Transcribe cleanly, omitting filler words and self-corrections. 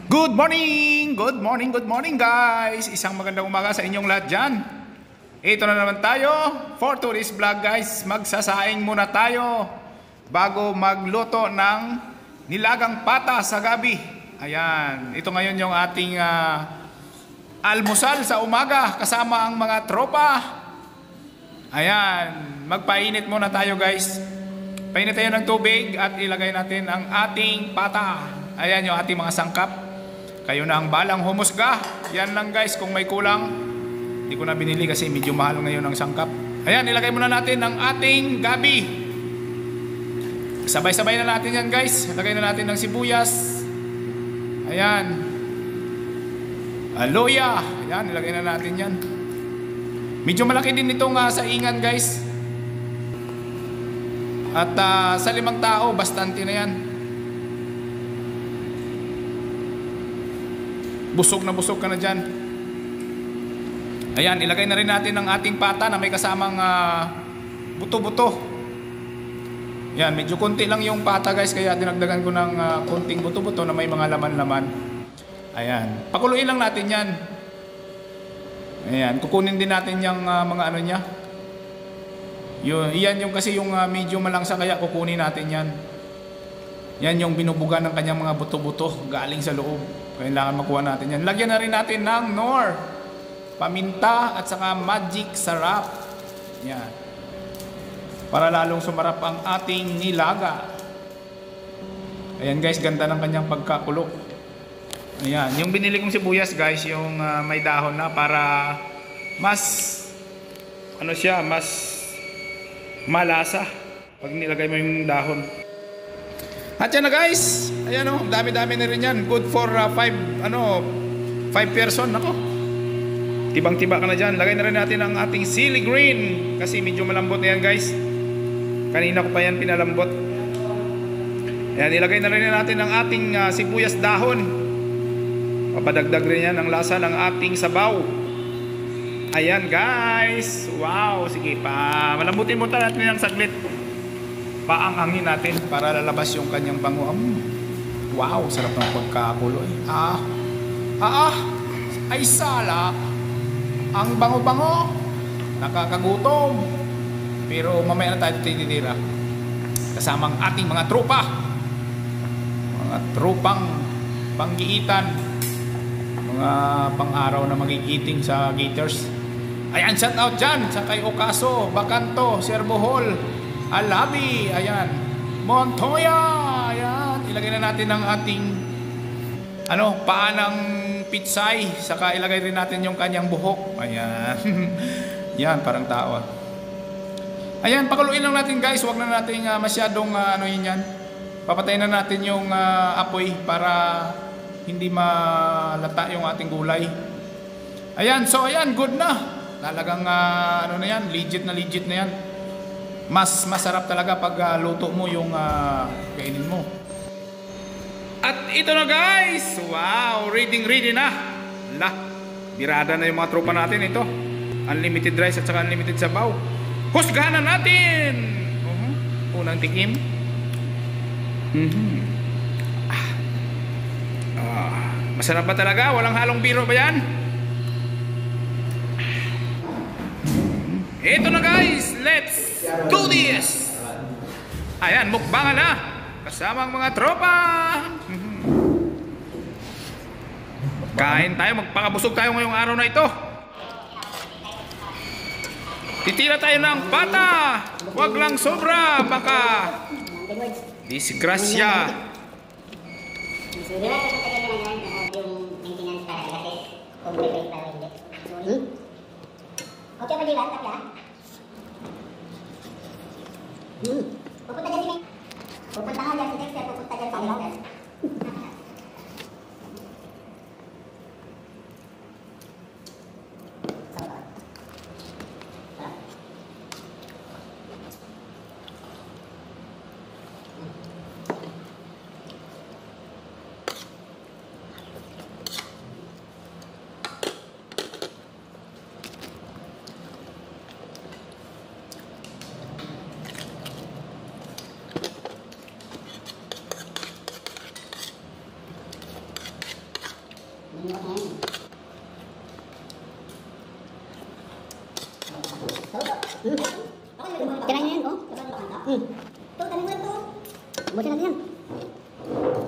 Good morning! Good morning, good morning guys! Isang magandang umaga sa inyong lahat dyan. Ito na naman tayo for today's vlog guys. Magsasaing muna tayo bago magluto ng nilagang pata sa gabi. Ayan, ito ngayon yung ating almusal sa umaga kasama ang mga tropa. Ayan, magpainit muna tayo guys. Painit tayo ng tubig at ilagay natin ang ating pata. Ayan yung ating mga sangkap. Kayo na ang balang humusga. Yan lang guys, kung may kulang. Hindi ko na binili kasi medyo mahal ngayon ang sangkap. Ayan, ilagay muna natin ang ating gabi. Sabay-sabay na natin yan guys. Ilagay na natin ng sibuyas. Ayan. Aloya. Ayan, ilagay na natin yan. Medyo malaki din itong saingan guys. At sa 5 tao, bastante na yan. Busog na busog ka na dyan. Ayan, ilagay na rin natin ang ating pata na may kasamang buto-buto. Ayan, medyo konti lang yung pata guys, kaya dinagdagan ko ng konting buto-buto na may mga laman-laman. Ayan, pakuluin lang natin yan. Ayan, kukunin din natin yung mga ano niya. Yan yung kasi yung medyo malangsa, kaya kukunin natin yan. Yan yung binubuga ng kanyang mga buto-buto galing sa loob. Kailangan makuha natin yan. Lagyan na rin natin ng nor, paminta at saka magic sarap. Yan. Para lalong sumarap ang ating nilaga. Ayan guys, ganda ng kanyang pagkakulo. Ayan, yung binili kong sibuyas guys, yung may dahon na para mas ano siya, mas malasa pag nilagay mo yung dahon. At yan na guys, ayan o, dami-dami na rin yan. Good for 5 person. Ako, tibang-tiba ka na dyan. Lagay na rin natin ang ating sili green, kasi medyo malambot na yan guys. Kanina ko pa yan pinalambot. Ayan, ilagay na rin natin ang ating sibuyas dahon. Papadagdag rin yan ang lasa ng ating sabaw. Ayan guys, wow. Sige pa, malambutin mo natin ng saglit. Paangangin natin para lalabas yung kanyang bango. Wow, sarap ng pagkakulo eh. Ay sala. Ang bango-bango. Nakakagutom. Pero mamaya na tayo tinitira. Kasama ang ating mga tropa. Mga tropang panggiitan. Mga pang-araw na magigiting sa gators. Ayan, shout out dyan sa kay Ocaso, Bacanto, Serbohol, Alabi, ayan, Montoya, ayan. Ilagay na natin ang ating paa ng pitsay, saka ilagay rin natin yung kanyang buhok. Ayan. Yan, parang tao. Ayan, pakuluin lang natin guys, wag na natin masyadong yan. Papatayin na natin yung apoy para hindi malata yung ating gulay. Ayan, so ayan, good na. Talagang na yan, legit na yan. Mas masarap talaga pag luto mo yung kainin mo. At ito na guys. Wow, ready na. Birada na yung mga tropa natin ito. Unlimited rice at saka unlimited sabaw. Husgahan na natin. Unang tikim. Masarap ba talaga? Walang halong biro ba yan? Ito na guys, let's do this. Ayan, mukbangan na kasama ang mga tropa. Kain tayo, magpakabusog tayo ngayong araw na ito. Titira tayo ng pata. Huwag lang sobra, baka disgrasya. Okay ba diba? Tapi pupunta dyan si May. Pupunta nga dyan si Dexter. Pupunta dyan sa Dexter. Liniwas na yan. Tirahin niyo yan, oh. Ito, dami mo ito. Busin natin yan.